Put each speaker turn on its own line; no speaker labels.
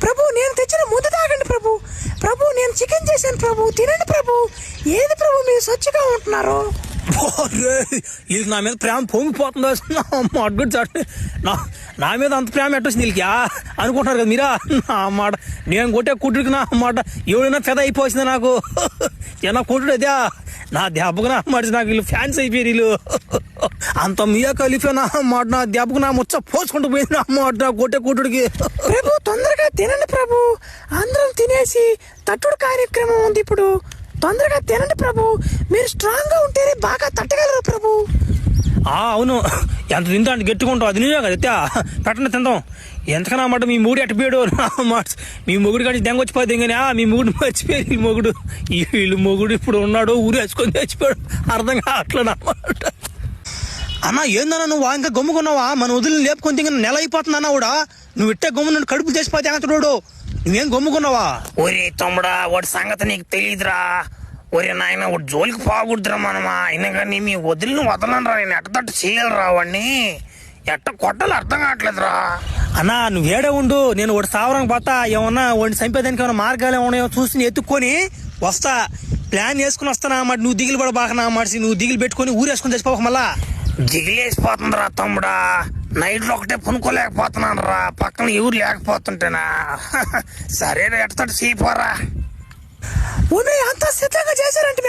ప్రభు నేను తెచ్చిన ముందు తాగండి ప్రభు. ప్రభు నేను చికెన్ చేశాను ప్రభు, తినండి ప్రభు. ఏది ప్రభు మీరు స్వచ్ఛగా ఉంటున్నారు?
వీళ్ళకి నా మీద ప్రేమ పొంగిపోతుందో అడ్డు చాటు. నా మీద అంత ప్రేమ ఎట్టొచ్చింది వీళ్ళకి అనుకుంటున్నారు కదా మీరా. నా మాట నేను కొట్టే కుట్టుడికి నా మాట ఎవడైనా పెద్ద అయిపోయింది నాకు. ఏమన్నా కుట్టుడు అదే నా దెబ్బకు నా మాట నాకు వీళ్ళు ఫ్యాన్స్ అయిపోయారు వీళ్ళు. అంత మీయా కలిపే నా మాట నా దెబ్బకు నా ముచ్చ పోసుకుంటూ పోయింది నా మాట నా కొట్టే కుట్టుడికి.
ప్రభు తొందరగా తినండి ప్రభు, అందరం తినేసి తట్టుడు కార్యక్రమం ఉంది ఇప్పుడు. తొందరగా తినండి ప్రభు, మీరు స్ట్రాంగ్ గా ఉంటేనే బాగా తట్టగలరు ప్రభు.
అవును, ఎంత తింటా అంటే గట్టికుంటావు, అది నిజమే కదా. పెట్టండి తిందాం. ఎంతకన్నా మాట మీ మూడు ఎట్టపోయాడు మాట. మీ మొగుడు కానీ దెంగ వచ్చిపోతే కానీ మీ మొగుడు మర్చిపోయారు. వీళ్ళు మొగుడు వీళ్ళు మొగుడు ఇప్పుడు ఉన్నాడు ఊరు వేసుకొని చచ్చిపోయాడు. అర్థం కావట్లేదన్నమాట. అన్నా ఏందన్నా నువ్వు ఇంకా గమ్ముకున్నావా? మన వదిలిని లేపుకొని తింగ నెల అయిపోతుంది అన్న కూడా. నువ్వు ఇట్టే గమ్ము నుండి కడుపు చేసిపోతే అంతడు నువ్వేం గమ్ముకున్నావా?
ఒరే తమ్ముడా, వాడి సంగతి నీకు తెలియదురా. ఒరే నాయన వాడు జోలికి పోకూడదురా మనమా. అయినా కానీ మీ వదిలిని వదలనరా. నేను ఎట్టతట్టు చేయాలరా వాడిని, ఎట్ట కొట్టాలి అర్థం కావట్లేదురా.
అన్నా నువ్వు ఏడే ఉండు, నేను వాడు సావరంగా పోతా. ఏమన్నా వాడిని చంపేదానికి ఏమన్నా మార్గాలు ఏమన్నాయో చూసి ఎత్తుక్కొని వస్తా. ప్లాన్ వేసుకుని వస్తానా మాట. నువ్వు దిగులు పడ బాగా నా మాట. నువ్వు దిగులు పెట్టుకొని ఊరేసుకొని చచ్చిపోక మళ్ళా.
దిగిలేసిపోతుందిరా తమ్ముడా. నైట్లో ఒకటే పునుకోలేకపోతున్నాను రా, పక్కన ఎవరు లేకపోతుంటేనా. సరే ఎట్టతట్టు చేయిపోరా.
అంతా సిద్ధంగా చేశారంటే